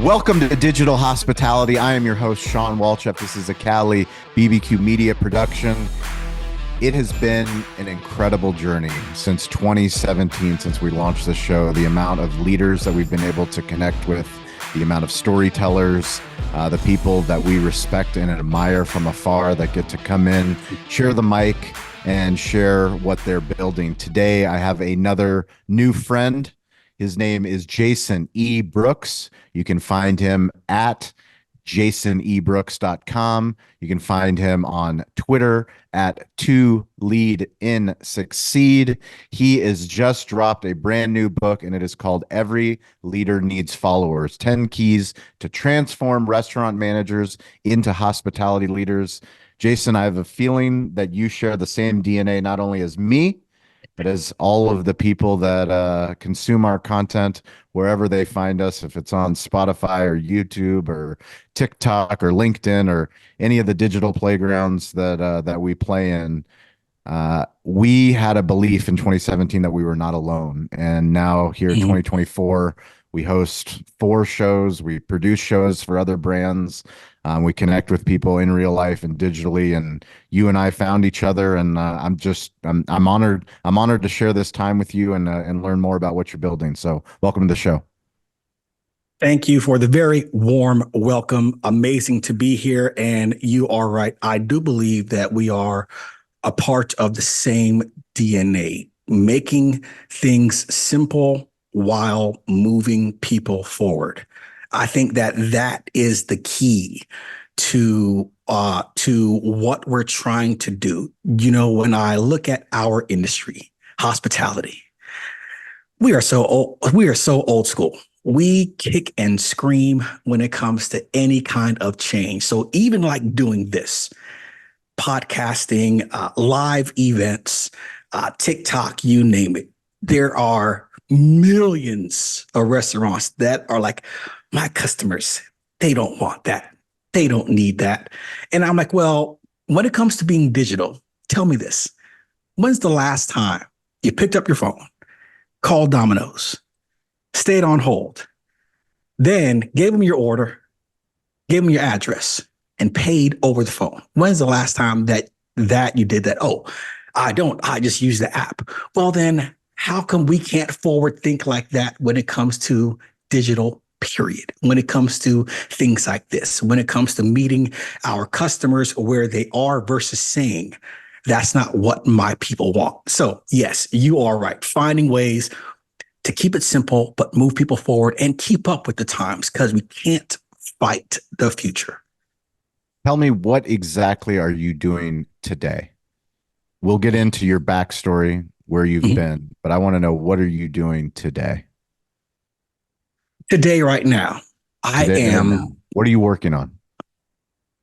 Welcome to Digital Hospitality. I am your host, Sean Walchef. This is a Cali BBQ Media production. It has been an incredible journey since 2017, since we launched the show. The amount of leaders that we've been able to connect with, the amount of storytellers, the people that we respect and admire from afar that get to come in, share the mic, and share what they're building. Today, I have another new friend. His name is Jason E. Brooks. You can find him at jasonebrooks.com. You can find him on Twitter at 2leadinsucceed. He has just dropped a brand new book, and it is called Every Leader Needs Followers: 10 Keys to Transform Restaurant Managers into Hospitality Leaders. Jason, I have a feeling that you share the same DNA not only as me, but as all of the people that consume our content wherever they find us, if it's on Spotify or YouTube or TikTok or LinkedIn or any of the digital playgrounds that we play in. We had a belief in 2017 that we were not alone. And now here in 2024, we host 4 shows. We produce shows for other brands. We connect with people in real life and digitally, and you and I found each other, and I'm honored. I'm honored to share this time with you and learn more about what you're building. So welcome to the show. Thank you for the very warm welcome. Amazing to be here. And you are right. I do believe that we are a part of the same DNA, making things simple while moving people forward. I think that that is the key to what we're trying to do. You know, when I look at our industry, hospitality, we are so old school. We kick and scream when it comes to any kind of change. So even like doing this, podcasting, live events, TikTok, you name it, there are millions of restaurants that are like, my customers, they don't want that. They don't need that. And I'm like, well, when it comes to being digital, tell me this. When's the last time you picked up your phone, called Domino's, stayed on hold, then gave them your order, gave them your address, and paid over the phone? When's the last time that you did that? Oh, I don't. I just use the app. Well, then how come we can't forward think like that when it comes to digital, period? When it comes to things like this, when it comes to meeting our customers where they are versus saying, that's not what my people want. So yes, you are right. Finding ways to keep it simple, but move people forward and keep up with the times, because we can't fight the future. Tell me, what exactly are you doing today? We'll get into your backstory, where you've been, but I want to know, what are you doing today? Today, right now, What are you working on?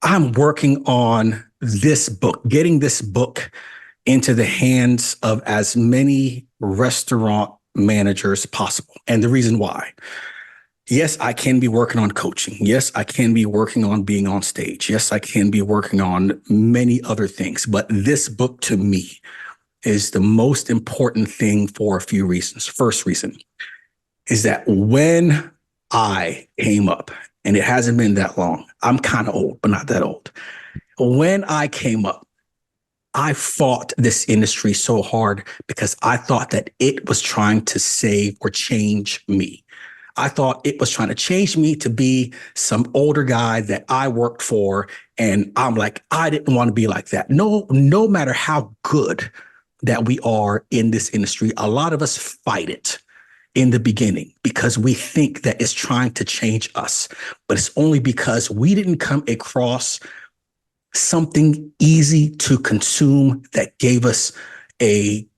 I'm working on this book, getting this book into the hands of as many restaurant managers possible. And the reason why, yes, I can be working on coaching. Yes, I can be working on being on stage. Yes, I can be working on many other things. But this book to me is the most important thing for a few reasons. First reason is that when I came up, and it hasn't been that long, I'm kind of old, but not that old. When I came up, I fought this industry so hard because I thought that it was trying to save or change me. I thought it was trying to change me to be some older guy that I worked for. And I'm like, I didn't want to be like that. No matter how good that we are in this industry, a lot of us fight it in the beginning because we think that it's trying to change us, but it's only because we didn't come across something easy to consume that gave us a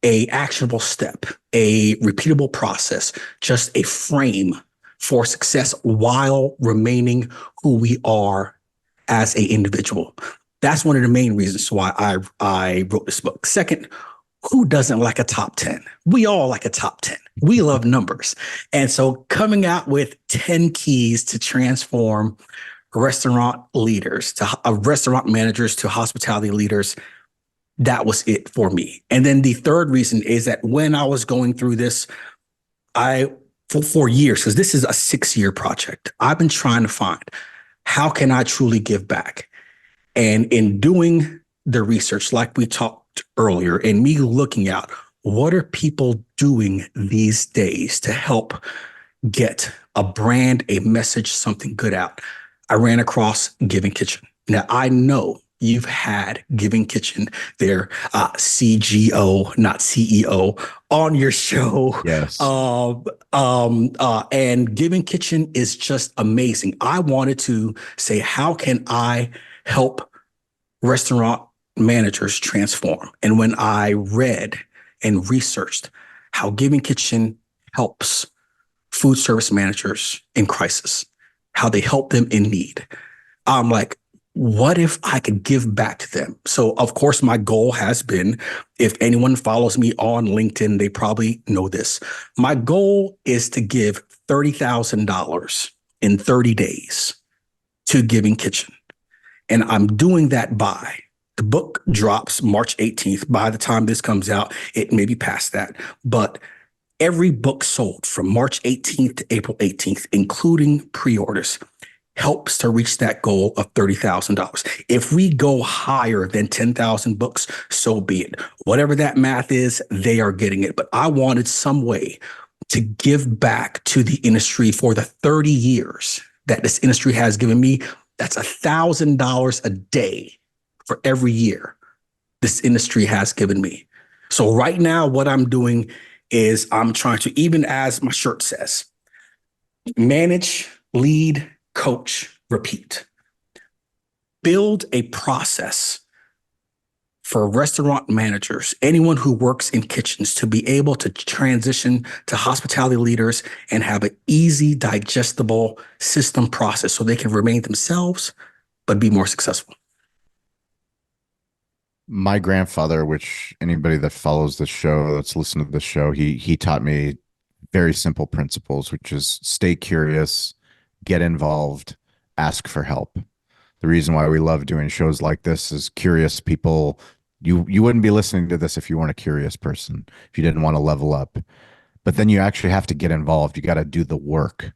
actionable step, a repeatable process, just a frame for success while remaining who we are as an individual. That's one of the main reasons why I wrote this book. Second, who doesn't like a top 10? We all like a top 10. We love numbers. And so coming out with 10 keys to transform restaurant leaders, to restaurant managers, to hospitality leaders, that was it for me. And then the third reason is that when I was going through this, I for years, because this is a 6-year project, I've been trying to find how can I truly give back? And in doing the research, like we talked earlier, and me looking out, what are people doing these days to help get a brand, a message, something good out? I ran across Giving Kitchen. Now, I know you've had Giving Kitchen, their CGO, not CEO, on your show. Yes. And Giving Kitchen is just amazing. I wanted to say, how can I help restaurant managers transform? And when I read and researched how Giving Kitchen helps food service managers in crisis, how they help them in need, I'm like, what if I could give back to them? So, of course, my goal has been, if anyone follows me on LinkedIn, they probably know this. My goal is to give $30,000 in 30 days to Giving Kitchen. And I'm doing that by, the book drops March 18th. By the time this comes out, it may be past that. But every book sold from March 18th to April 18th, including pre-orders, helps to reach that goal of $30,000. If we go higher than 10,000 books, so be it. Whatever that math is, they are getting it. But I wanted some way to give back to the industry for the 30 years that this industry has given me. That's $1,000 a day for every year this industry has given me. So right now, what I'm doing is I'm trying to, even as my shirt says, manage, lead, coach, repeat. Build a process for restaurant managers, anyone who works in kitchens, to be able to transition to hospitality leaders and have an easy, digestible system process so they can remain themselves, but be more successful. My grandfather, which anybody that follows the show, that's listened to the show, he taught me very simple principles, which is stay curious, get involved, ask for help. The reason why we love doing shows like this is curious people. You wouldn't be listening to this if you weren't a curious person, if you didn't want to level up. But then you actually have to get involved. You got to do the work.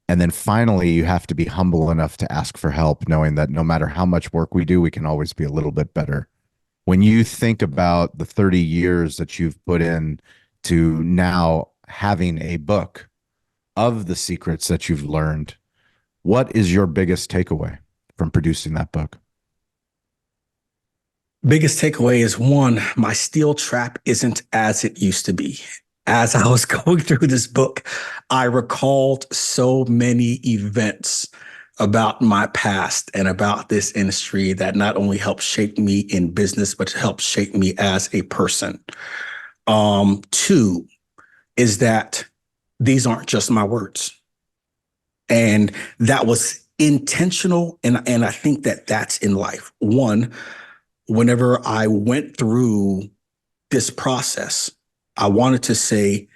And then finally, you have to be humble enough to ask for help, knowing that no matter how much work we do, we can always be a little bit better. When you think about the 30 years that you've put in to now having a book of the secrets that you've learned, what is your biggest takeaway from producing that book? Biggest takeaway is, one, my steel trap isn't as it used to be. As I was going through this book, I recalled so many events about my past and about this industry that not only helped shape me in business, but helped shape me as a person. Two is that these aren't just my words. And that was intentional. And I think that that's in life. One, whenever I went through this process, I wanted to say,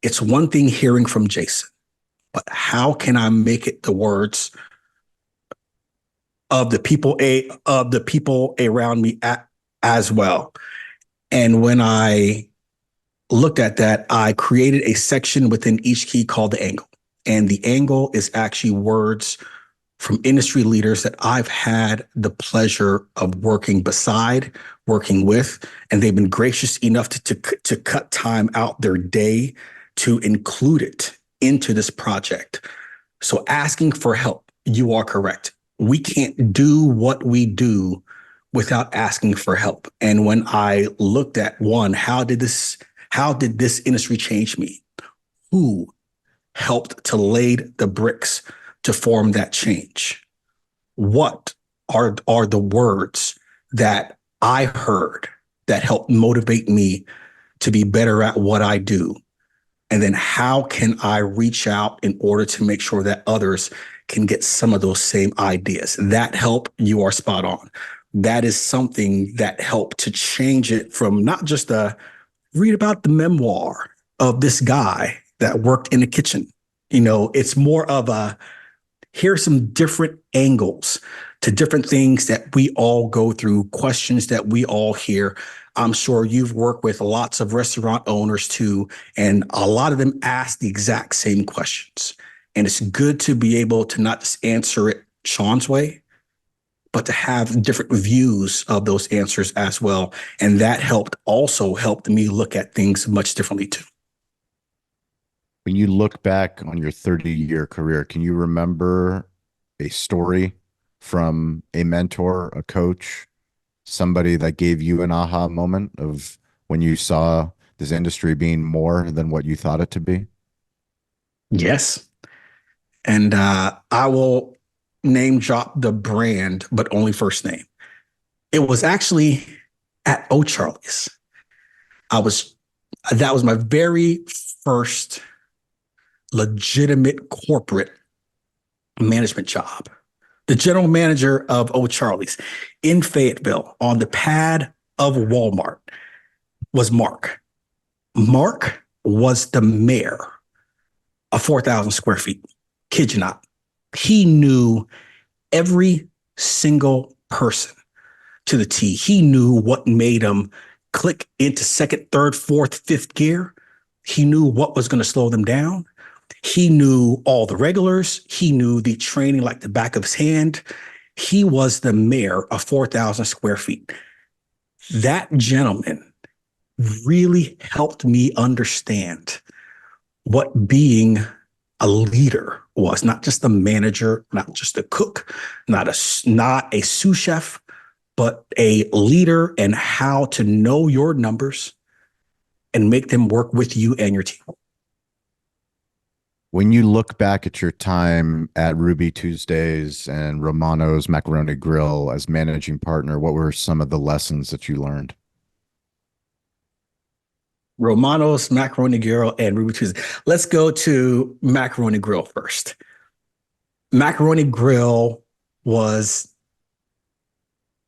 it's one thing hearing from Jason, but how can I make it the words of the people around me as well? And when I looked at that, I created a section within each key called the angle. And the angle is actually words from industry leaders that I've had the pleasure of working beside, working with, and they've been gracious enough to cut time out their day to include it into this project. So asking for help, you are correct. We can't do what we do without asking for help. And when I looked at, one, how did this industry change me? Who helped to lay the bricks to form that change? What are the words that I heard that helped motivate me to be better at what I do? And then how can I reach out in order to make sure that others can get some of those same ideas? That help, you are spot on. That is something that helped to change it from not just read about the memoir of this guy that worked in the kitchen. It's more of here's some different angles to different things that we all go through, questions that we all hear. I'm sure you've worked with lots of restaurant owners too, and a lot of them ask the exact same questions. And it's good to be able to not just answer it Sean's way, but to have different views of those answers as well. And that helped me look at things much differently too. When you look back on your 30-year career, can you remember a story from a mentor, a coach, somebody that gave you an aha moment of when you saw this industry being more than what you thought it to be? Yes. And I will name drop the brand, but only first name. It was actually at O'Charlie's. I was that was my very first legitimate corporate management job. The general manager of O'Charlie's in Fayetteville on the pad of Walmart was Mark. Mark was the mayor of 4,000 square feet. Kid you not. He knew every single person to the T. He knew what made them click into second, third, fourth, fifth gear. He knew what was going to slow them down. He knew all the regulars. He knew the training like the back of his hand. He was the mayor of 4,000 square feet. That gentleman really helped me understand what being a leader was, not just a manager, not just a cook, not a sous chef, but a leader, and how to know your numbers and make them work with you and your team. When you look back at your time at Ruby Tuesdays and Romano's Macaroni Grill as managing partner, what were some of the lessons that you learned? Romano's Macaroni Grill and Ruby Tuesday. Let's go to Macaroni Grill first. Macaroni Grill was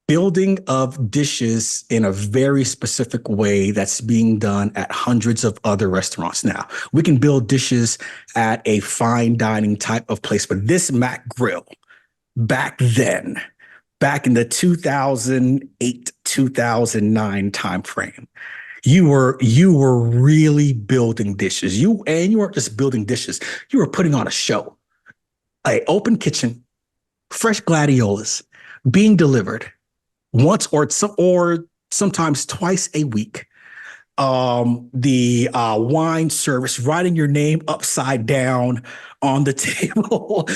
building of dishes in a very specific way that's being done at hundreds of other restaurants now. We can build dishes at a fine dining type of place, but this Mac Grill back then, back in the 2008, 2009 timeframe, you were really building dishes. You weren't just building dishes. You were putting on a show. An open kitchen, fresh gladiolas being delivered once or sometimes twice a week. The wine service, writing your name upside down on the table,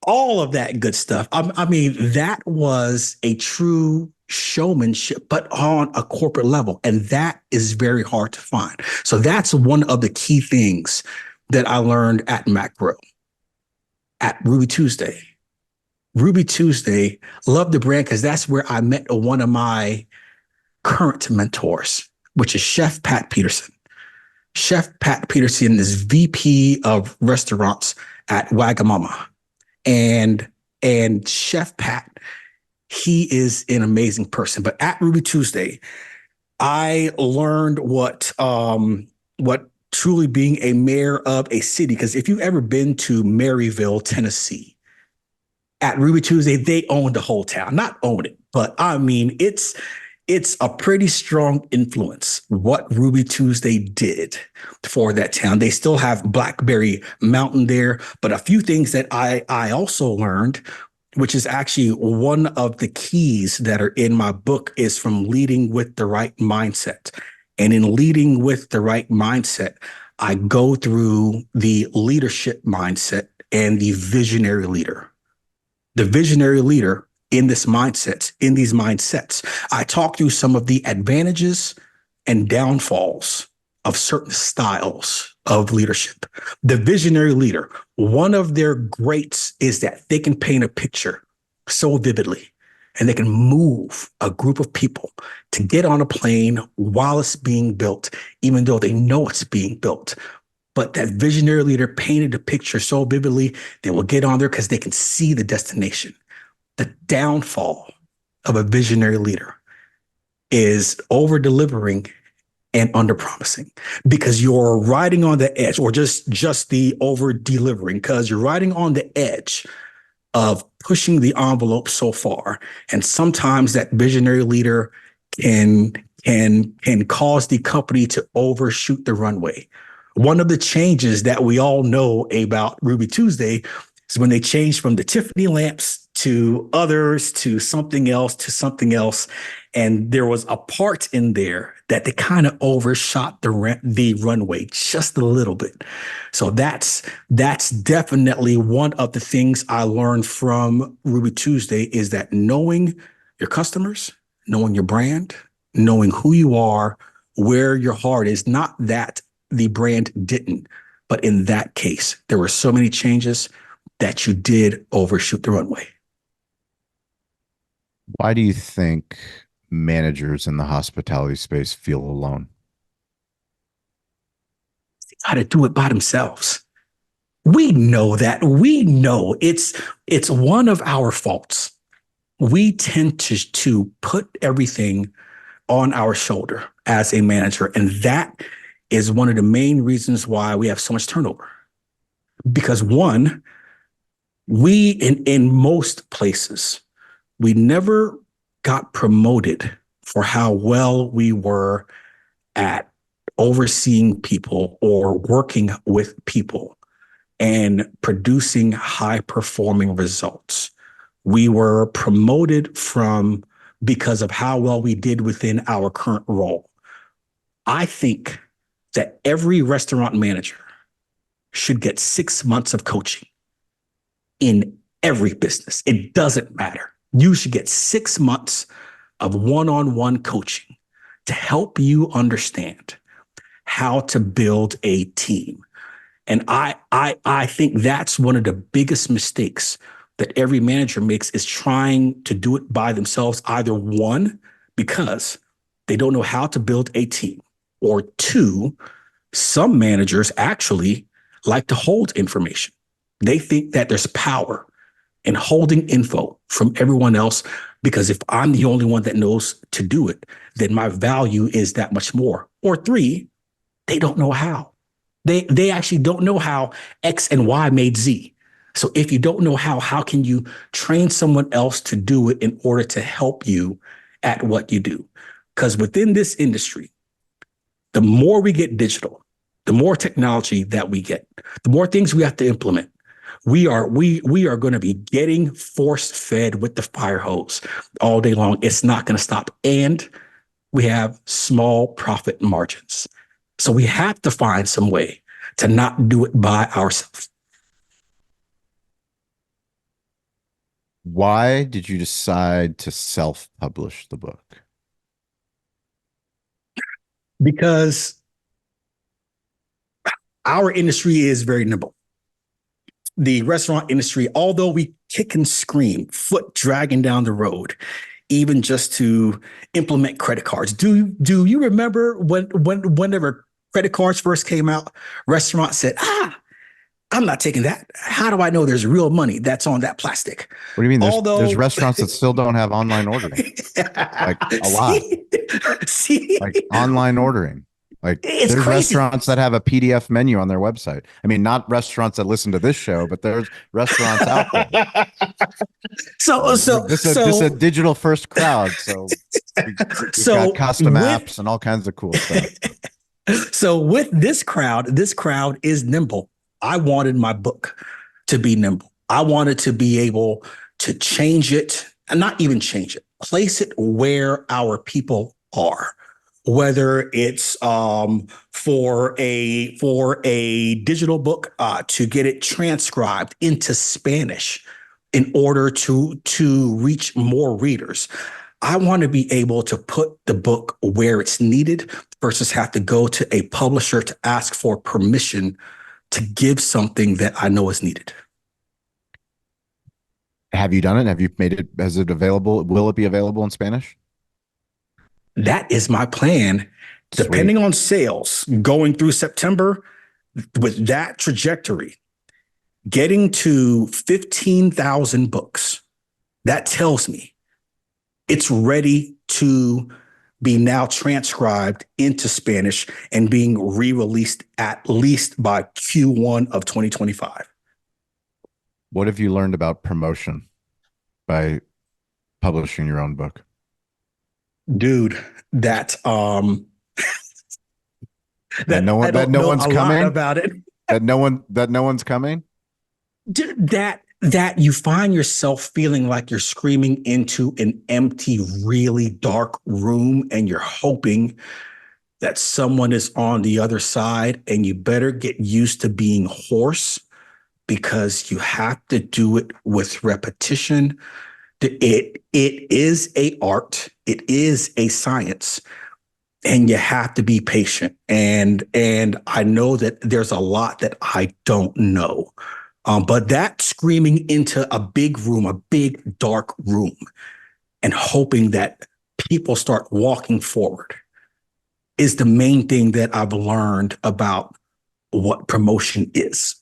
all of that good stuff. I mean, that was a true showmanship, but on a corporate level. And that is very hard to find. So that's one of the key things that I learned at Macro, at Ruby Tuesday. Ruby Tuesday, love the brand because that's where I met one of my current mentors, which is Chef Pat Peterson. Chef Pat Peterson is VP of restaurants at Wagamama. And Chef Pat, he is an amazing person. But at Ruby Tuesday, I learned what truly being a mayor of a city, because if you've ever been to Maryville, Tennessee, at Ruby Tuesday, they own the whole town. Not own it, but I mean, it's a pretty strong influence what Ruby Tuesday did for that town. They still have Blackberry Mountain there, but a few things that I also learned, which is actually one of the keys that are in my book, is from leading with the right mindset. And in leading with the right mindset, I go through the leadership mindset and the visionary leader. The visionary leader in these mindsets, I talk through some of the advantages and downfalls of certain styles of leadership. The visionary leader, one of their greats is that they can paint a picture so vividly, and they can move a group of people to get on a plane while it's being built, even though they know it's being built. But that visionary leader painted a picture so vividly, they will get on there because they can see the destination. The downfall of a visionary leader is over-delivering and under-promising, because you're riding on the edge, or just the over-delivering, because you're riding on the edge of pushing the envelope so far. And sometimes that visionary leader can can cause the company to overshoot the runway. One of the changes that we all know about Ruby Tuesday is when they changed from the Tiffany lamps to others to something else to something else. And there was a part in there that they kind of overshot the runway just a little bit. So that's definitely one of the things I learned from Ruby Tuesday is that knowing your customers, knowing your brand, knowing who you are, where your heart is, not that the brand didn't, but in that case, there were so many changes that you did overshoot the runway. Why do you think managers in the hospitality space feel alone? They got to do it by themselves. We know that. We know it's one of our faults. We tend to put everything on our shoulder as a manager. And that is one of the main reasons why we have so much turnover. Because one, we in most places, we never got promoted for how well we were at overseeing people or working with people and producing high performing results. We were promoted from because of how well we did within our current role. I think that every restaurant manager should get 6 months of coaching in every business. It doesn't matter. You should get 6 months of one-on-one coaching to help you understand how to build a team. And I think that's one of the biggest mistakes that every manager makes is trying to do it by themselves. Either one, because they don't know how to build a team, or two, some managers actually like to hold information. They think that there's power in holding info from everyone else because if I'm the only one that knows to do it, then my value is that much more. Or three, they don't know how. They actually don't know how X and Y made Z. So if you don't know how can you train someone else to do it in order to help you at what you do? Because within this industry, the more we get digital, the more technology that we get, the more things we have to implement. We are going to be getting force fed with the fire hose all day long. It's not going to stop. And we have small profit margins. So we have to find some way to not do it by ourselves. Why did you decide to self-publish the book? Because our industry is very nimble. The restaurant industry, although we kick and scream, foot dragging down the road, even just to implement credit cards. Do you remember whenever credit cards first came out, restaurants said, I'm not taking that. How do I know there's real money that's on that plastic? What do you mean? There's Although restaurants that still don't have online ordering, like a lot, see, like online ordering. Like it's there's crazy. restaurants that have a PDF menu on their website. I mean, not restaurants that listen to this show, but there's restaurants out there. So This is a digital first crowd, so we've got custom apps and all kinds of cool stuff. So with this crowd is nimble. I wanted my book to be nimble. I wanted to be able to change it, and not even change it, place it where our people are. Whether it's for a digital book to get it transcribed into Spanish in order to reach more readers. I want to be able to put the book where it's needed versus have to go to a publisher to ask for permission to give something that I know is needed. Have you done it? Have you made it? Is it available? Will it be available in Spanish? That is my plan. Sweet. Depending on sales going through September, with that trajectory, getting to 15,000 books, that tells me it's ready to be now transcribed into Spanish and being re-released at least by Q1 of 2025. What have you learned about promotion by publishing your own book? Dude, that That that no I one that don't no know one's a lot coming. about it. That no one's coming. That you find yourself feeling like you're screaming into an empty, really dark room, and you're hoping that someone is on the other side, and you better get used to being hoarse because you have to do it with repetition. It is a art. It is a science, and you have to be patient. And I know that there's a lot that I don't know. But that screaming into a big room, a big dark room, and hoping that people start walking forward is the main thing that I've learned about what promotion is.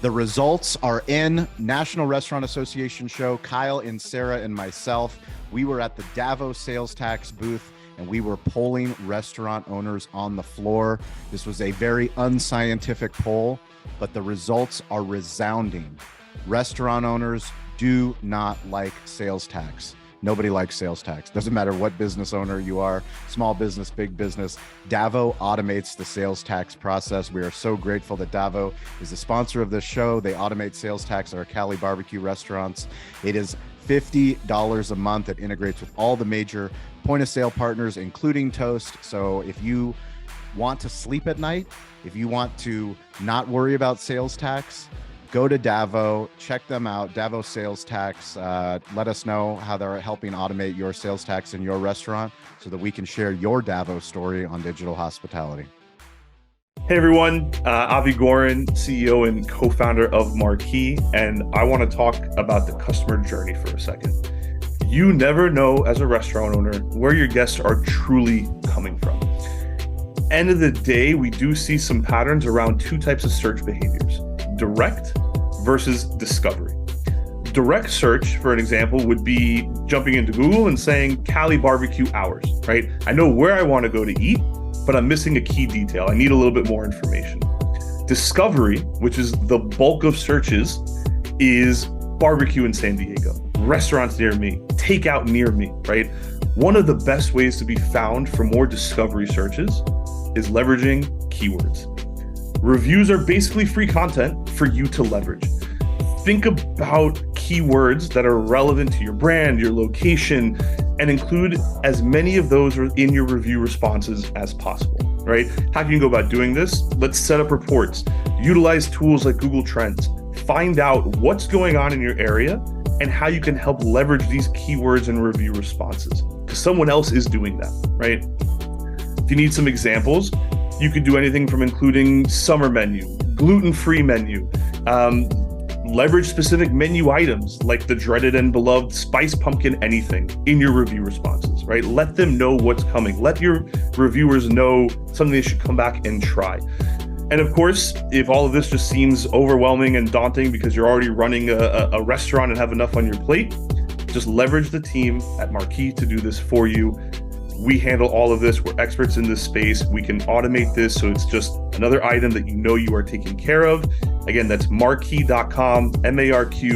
The results are in. National Restaurant Association show. Kyle and Sarah and myself, we were at the Davos sales tax booth and we were polling restaurant owners on the floor. This was a very unscientific poll, but the results are resounding. Restaurant owners do not like sales tax. Nobody likes sales tax. Doesn't matter what business owner you are, small business, big business. Davo automates the sales tax process. We are so grateful that Davo is the sponsor of this show. They automate sales tax at our Cali barbecue restaurants. It is $50 a month. It integrates with all the major point of sale partners, including Toast. So if you want to sleep at night, if you want to not worry about sales tax, go to Davo, check them out, Davo Sales Tax. Let us know how they're helping automate your sales tax in your restaurant so that we can share your Davo story on digital hospitality. Hey everyone, Avi Gorin, CEO and co-founder of Marquee, and I want to talk about the customer journey for a second. You never know as a restaurant owner where your guests are truly coming from. End of the day, we do see some patterns around two types of search behaviors: direct versus discovery. Direct search, for an example, would be jumping into Google and saying Cali barbecue hours, right? I know where I want to go to eat, but I'm missing a key detail. I need a little bit more information. Discovery, which is the bulk of searches, is barbecue in San Diego, restaurants near me, takeout near me, right? One of the best ways to be found for more discovery searches is leveraging keywords. Reviews are basically free content for you to leverage. Think about keywords that are relevant to your brand, your location, and include as many of those in your review responses as possible, right? How can you go about doing this? Let's set up reports, utilize tools like Google Trends, find out what's going on in your area and how you can help leverage these keywords and review responses, because someone else is doing that, right? If you need some examples, you could do anything from including summer menu, gluten-free menu, leverage specific menu items like the dreaded and beloved spice pumpkin anything in your review responses, right? Let them know what's coming. Let your reviewers know something they should come back and try. And of course, if all of this just seems overwhelming and daunting because you're already running a restaurant and have enough on your plate, just leverage the team at Marquee to do this for you. We handle all of this. We're experts in this space. We can automate this so it's just another item that you know you are taking care of. Again, that's marquee.com, marquii.com.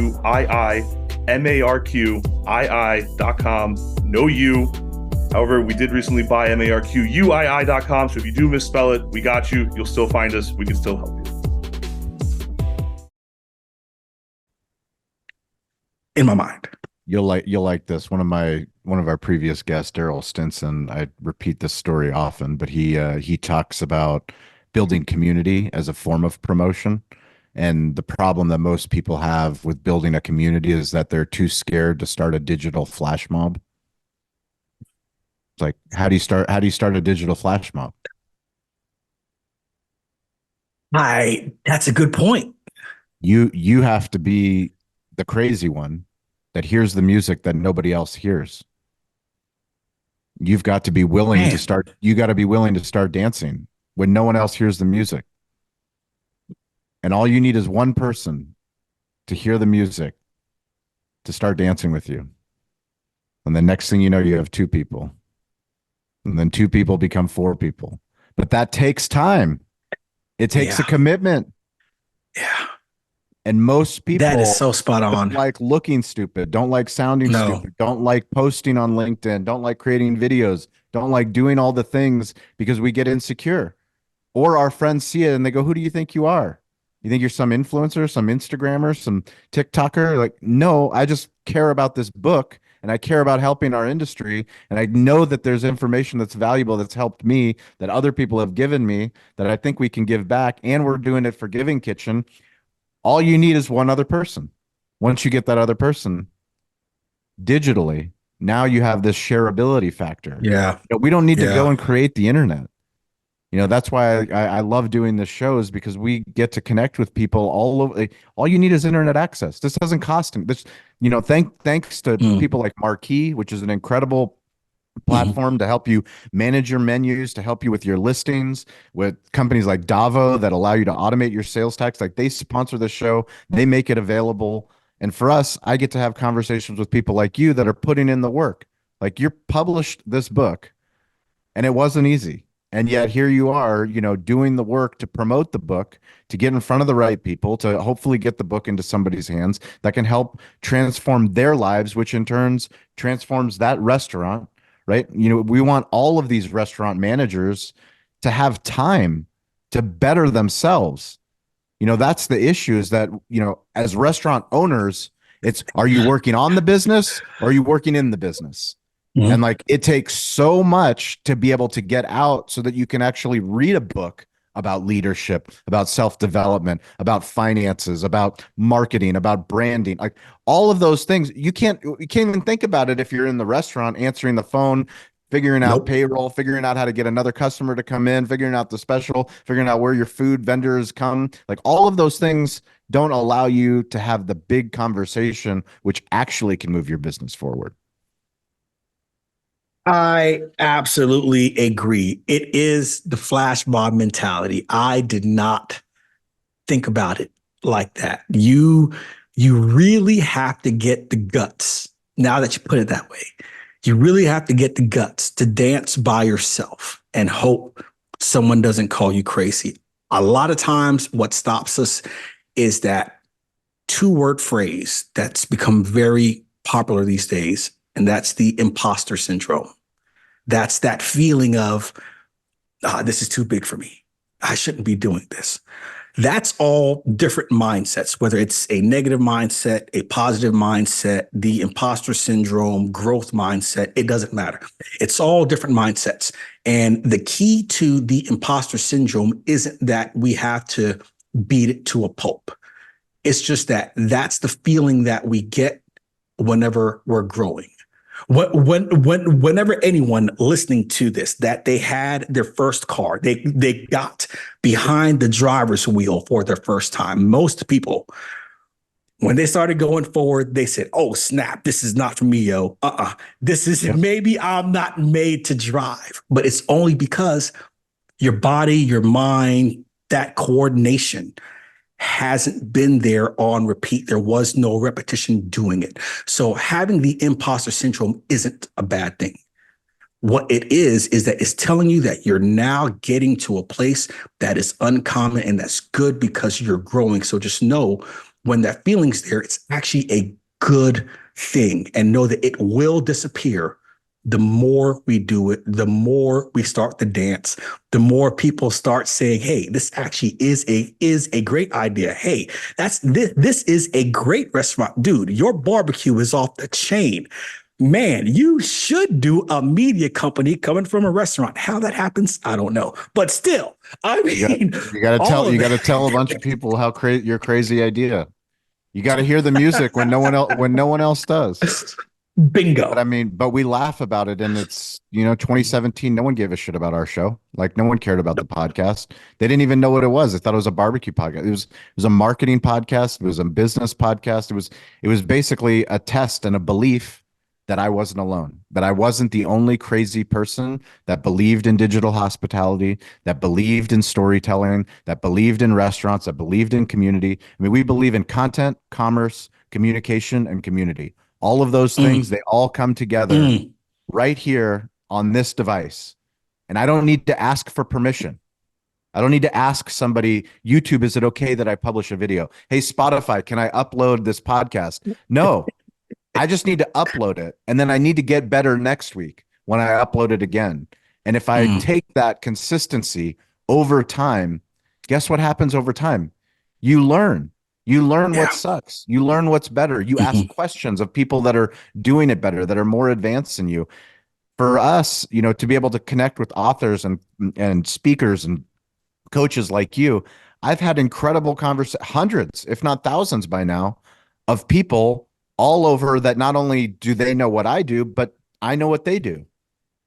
Know you. However, we did recently buy marquii.com. So if you do misspell it, we got you. You'll still find us. We can still help you. In my mind. You'll like this. One of our previous guests, Daryl Stinson, I repeat this story often, but he talks about building community as a form of promotion. And the problem that most people have with building a community is that they're too scared to start a digital flash mob. It's like, how do you start a digital flash mob? That's a good point. You have to be the crazy one that hears the music that nobody else hears. You've got to be willing to start. You got to be willing to start dancing when no one else hears the music. And all you need is one person to hear the music to start dancing with you. And the next thing you know, you have two people. And then two people become four people. But that takes time. It takes a commitment. Yeah. And most That is people so spot don't on. like looking stupid, don't like sounding No. stupid, don't like posting on LinkedIn, don't like creating videos, don't like doing all the things because we get insecure. Or our friends see it and they go, "Who do you think you are? You think you're some influencer, some Instagrammer, some TikToker?" Like, no, I just care about this book and I care about helping our industry. And I know that there's information that's valuable that's helped me, that other people have given me, that I think we can give back. And we're doing it for Giving Kitchen. All you need is one other person. Once you get that other person digitally, now you have this shareability factor. Yeah. We don't need to go Yeah. and create the internet. That's why I love doing this shows, because we get to connect with people all over. All you need is internet access. This doesn't cost them. Thanks to Mm, people like Marquee, which is an incredible mhm. platform to help you manage your menus, to help you with your listings, with companies like Davo that allow you to automate your sales tax. Like, they sponsor the show, they make it available. And for us, I get to have conversations with people like you that are putting in the work. Like, you published this book and it wasn't easy. And yet here you are, doing the work to promote the book, to get in front of the right people, to hopefully get the book into somebody's hands that can help transform their lives, which in turns transforms that restaurant, right? We want all of these restaurant managers to have time to better themselves. That's the issue, is that, as restaurant owners, it's, are you working on the business or are you working in the business? And Mhm. like, it takes so much to be able to get out so that you can actually read a book about leadership, about self-development, about finances, about marketing, about branding, like all of those things. You can't even think about it if you're in the restaurant answering the phone, figuring out Nope. payroll, figuring out how to get another customer to come in, figuring out the special, figuring out where your food vendors come. Like, all of those things don't allow you to have the big conversation, which actually can move your business forward. I absolutely agree. It is the flash mob mentality. I did not think about it like that. You really have to get the guts. Now that you put it that way, you really have to get the guts to dance by yourself and hope someone doesn't call you crazy. A lot of times what stops us is that two-word phrase that's become very popular these days, and that's the imposter syndrome. That's that feeling of, this is too big for me. I shouldn't be doing this. That's all different mindsets, whether it's a negative mindset, a positive mindset, the imposter syndrome, growth mindset, it doesn't matter. It's all different mindsets. And the key to the imposter syndrome isn't that we have to beat it to a pulp. It's just that that's the feeling that we get whenever we're growing. Whenever anyone listening to this, that they had their first car, they got behind the driver's wheel for their first time. Most people, when they started going forward, they said, "Oh snap, this is not for me, yo. This is, Yep. maybe I'm not made to drive." But it's only because your body, your mind, that coordination hasn't been there on repeat. There was no repetition doing it. So having the imposter syndrome isn't a bad thing. What it is that it's telling you that you're now getting to a place that is uncommon, and that's good because you're growing. So just know, when that feeling's there, it's actually a good thing, and know that it will disappear. The more we do it, the more we start to dance, the more people start saying, "Hey, this actually is a great idea. Hey, this is a great restaurant, dude. Your barbecue is off the chain. Man, you should do a media company coming from a restaurant." How that happens, I don't know, but still, I You got mean, you got to all tell of you got to that. tell a bunch of people how crazy your crazy idea. You got to hear the music when no one else does. But Bingo. I mean, but we laugh about it, and it's 2017. No one gave a shit about our show. Like, no one cared about the podcast. They didn't even know what it was. They thought it was a barbecue podcast. It was a marketing podcast. It was a business podcast. It was basically a test and a belief that I wasn't alone. That I wasn't the only crazy person that believed in digital hospitality, that believed in storytelling, that believed in restaurants, that believed in community. I mean, we believe in content, commerce, communication, and community. All of those things, Mm, they all come together mm, right here on this device. And I don't need to ask for permission. I don't need to ask somebody, YouTube, is it okay that I publish a video? Hey, Spotify, can I upload this podcast? No, I just need to upload it. And then I need to get better next week when I upload it again. And if I Mm, take that consistency over time, guess what happens over time? You learn. You learn what yeah. sucks. You learn what's better. You ask Mhm. questions of people that are doing it better, that are more advanced than you. For us, to be able to connect with authors and speakers and coaches like you, I've had incredible conversations, hundreds, if not thousands by now, of people all over that not only do they know what I do, but I know what they do.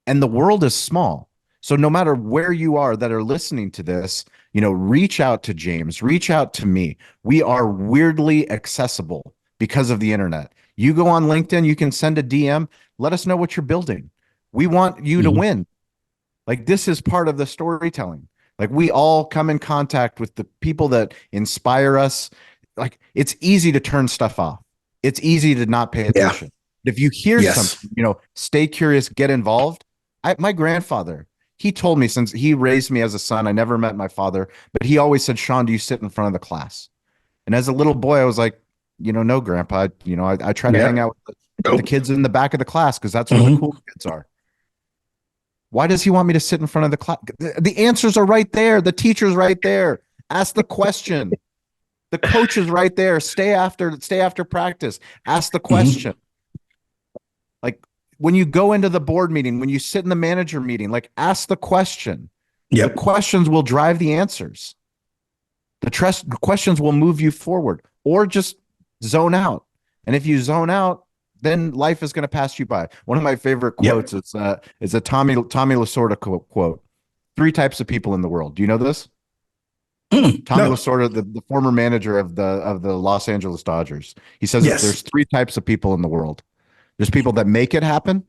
And the world is small. So no matter where you are that are listening to this, reach out to James, reach out to me. We are weirdly accessible because of the internet. You go on LinkedIn, you can send a DM, let us know what you're building. We want you to Mhm. win. Like, this is part of the storytelling. Like, we all come in contact with the people that inspire us. Like, it's easy to turn stuff off. It's easy to not pay Yeah. attention. If you hear Yes. something, stay curious, get involved. My grandfather, he told me, since he raised me as a son, I never met my father, but he always said, Sean, do you sit in front of the class? And as a little boy, I was like, no, grandpa, I try to hang Yeah. out with the Nope. kids in the back of the class because that's where the Mhm. cool kids are. Why does he want me to sit in front of the class? The answers are right there. The teacher's right there. Ask the question. The coach is right there. Stay after practice. Ask the Mhm. question. Like, when you go into the board meeting, when you sit in the manager meeting, like, ask the question. The Yep. questions will drive the answers. The questions will move you forward, or just zone out. And if you zone out, then life is going to pass you by. One of my favorite Yep. quotes is a Tommy Lasorda quote. Three types of people in the world. Do you know this? Tommy No. Lasorda, the former manager of the Los Angeles Dodgers. He says that Yes. there's three types of people in the world. There's people that make it happen.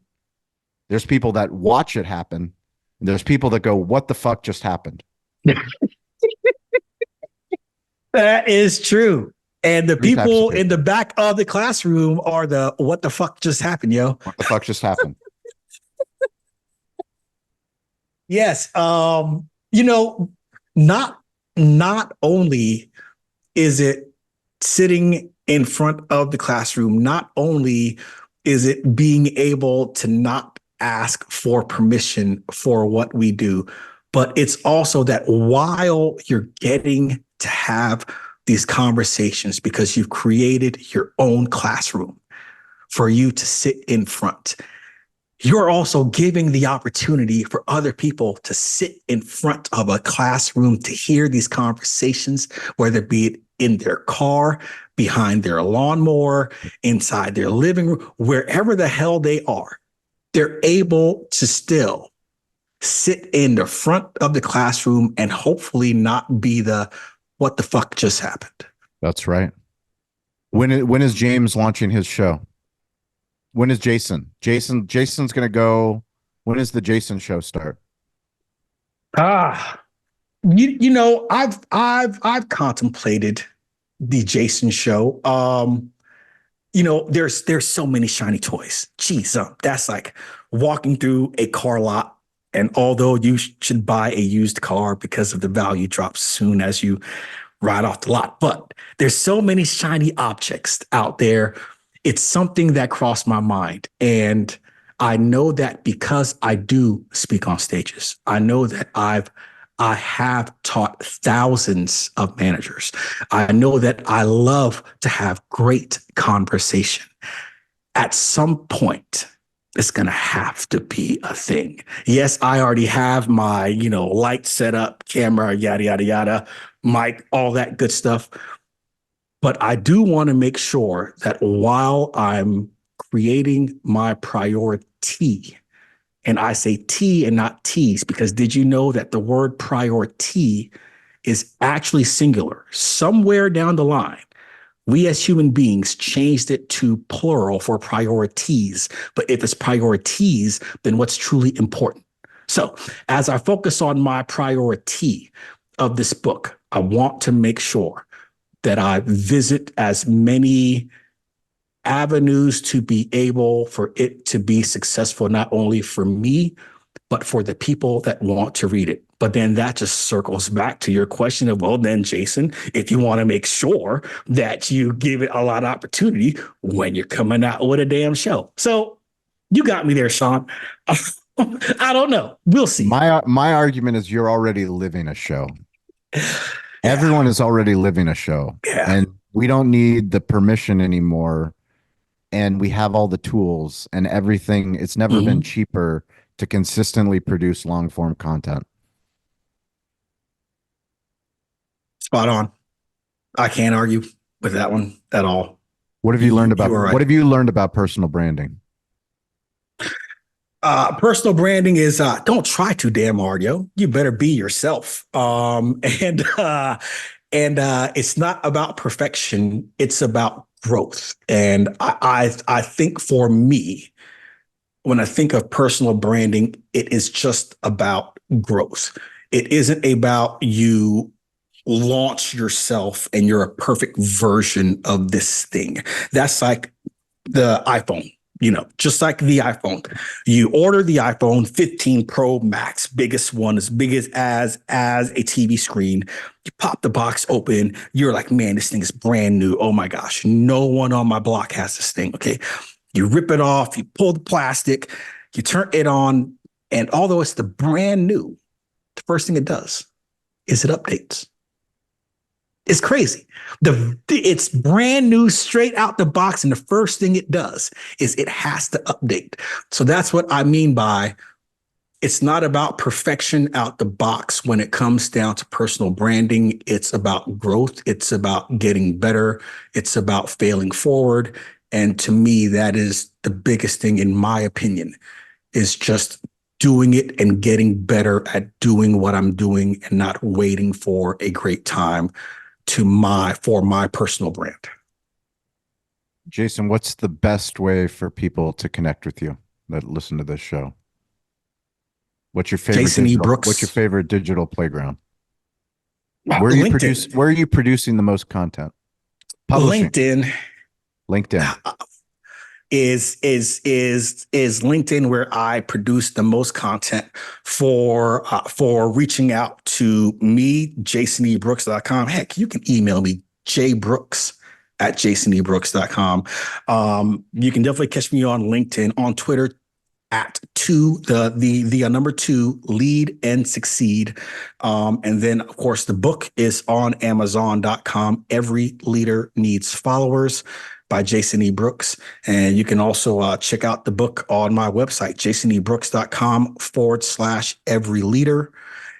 There's people that watch it happen. And there's people that go, "What the fuck just happened?" That is true. And the Three types of people in the people. back of the classroom are the what the fuck just happened, yo? What the fuck just happened? Yes. Not not only is it sitting in front of the classroom, not only is it being able to not ask for permission for what we do, but it's also that while you're getting to have these conversations because you've created your own classroom for you to sit in front, you're also giving the opportunity for other people to sit in front of a classroom to hear these conversations, whether it be in their car, behind their lawnmower, inside their living room, wherever the hell they are. They're able to still sit in the front of the classroom and hopefully not be the what the fuck just happened. That's right. When is James launching his show? When is Jason? Jason's gonna go. When is the Jason show start? Ah, I've contemplated the Jason show. There's so many shiny toys. Jeez, that's like walking through a car lot. And although you should buy a used car because of the value drops soon as you ride off the lot, but there's so many shiny objects out there. It's something that crossed my mind. And I know that because I do speak on stages, I know that I have taught thousands of managers. I know that I love to have great conversation. At some point, it's going to have to be a thing. Yes, I already have my, light set up, camera, yada, yada, yada, mic, all that good stuff. But I do want to make sure that while I'm creating my priority, and I say T and not T's, because did you know that the word priority is actually singular? Somewhere down the line, we as human beings changed it to plural for priorities. But if it's priorities, then what's truly important? So as I focus on my priority of this book, I want to make sure that I visit as many avenues to be able for it to be successful, not only for me, but for the people that want to read it. But then that just circles back to your question of, well, then, Jason, if you want to make sure that you give it a lot of opportunity when you're coming out with a damn show. So you got me there, Sean. I don't know. We'll see. My argument is you're already living a show. Everyone is already living a show. Yeah. And we don't need the permission anymore. And we have all the tools and everything. It's never been cheaper to consistently produce long form content. Spot on. I can't argue with that one at all. What have you learned about right. What have you learned about personal branding? Personal branding is don't try too damn hard, yo. You better be yourself. And it's not about perfection. It's about growth. And I think for me, when I think of personal branding, it is just about growth. It isn't about you launch yourself and you're a perfect version of this thing. That's like the iPhone. Just like the iPhone, you order the iPhone 15 Pro Max, biggest one, as big as a TV screen. You pop the box open. You're like, man, this thing is brand new. Oh my gosh, no one on my block has this thing. Okay, you rip it off. You pull the plastic. You turn it on, and although it's the brand new, the first thing it does is it updates. It's crazy. It's brand new, straight out the box, and the first thing it does is it has to update. So that's what I mean by it's not about perfection out the box when it comes down to personal branding. It's about growth. It's about getting better. It's about failing forward. And to me, that is the biggest thing, in my opinion, is just doing it and getting better at doing what I'm doing and not waiting for a great time for my personal brand. Jason, what's the best way for people to connect with you that listen to this show? What's your favorite Jason E. Brooks. What's your favorite digital playground? Where are you producing the most content? Publishing. LinkedIn. Is LinkedIn where I produce the most content for reaching out to me, JasonEBrooks.com. Heck, you can email me, jbrooks@jasonebrooks.com. You can definitely catch me on LinkedIn, on Twitter at the number 2, lead and succeed. And then of course the book is on Amazon.com. Every Leader Needs Followers by Jason E. Brooks. And you can also check out the book on my website, jasonebrooks.com/every leader.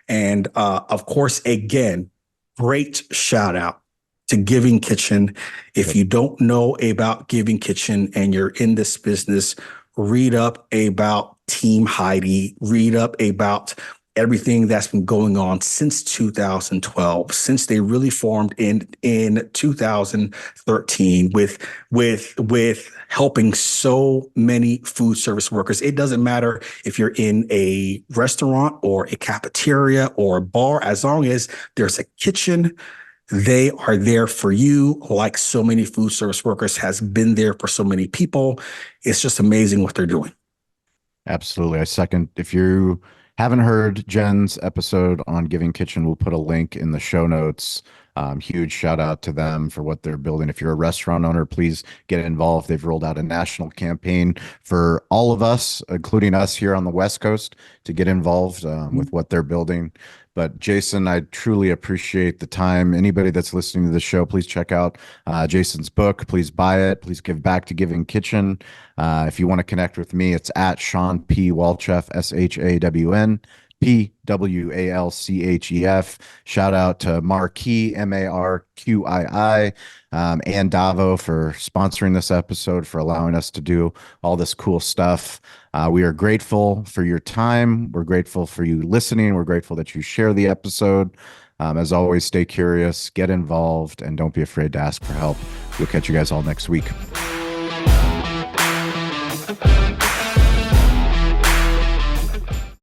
And of course, again, great shout out to Giving Kitchen. If you don't know about Giving Kitchen and you're in this business, read up about Team Heidi, read up about everything that's been going on since 2012, since they really formed in 2013 with helping so many food service workers. It doesn't matter if you're in a restaurant or a cafeteria or a bar, as long as there's a kitchen, they are there for you, like so many food service workers has been there for so many people. It's just amazing what they're doing. Absolutely. I second. If you haven't heard Jen's episode on Giving Kitchen, we'll put a link in the show notes. Huge shout out to them for what they're building. If you're a restaurant owner, please get involved. They've rolled out a national campaign for all of us, including us here on the West Coast, to get involved with what they're building. But Jason, I truly appreciate the time. Anybody that's listening to the show, please check out Jason's book. Please buy it. Please give back to Giving Kitchen. If you want to connect with me, it's at Sean P. Walchef, SHAWN. PWALCHEF. Shout out to Marquis, MARQII, and Davo for sponsoring this episode, for allowing us to do all this cool stuff. We are grateful for your time. We're grateful for you listening. We're grateful that you share the episode. As always, stay curious, get involved, and don't be afraid to ask for help. We'll catch you guys all next week.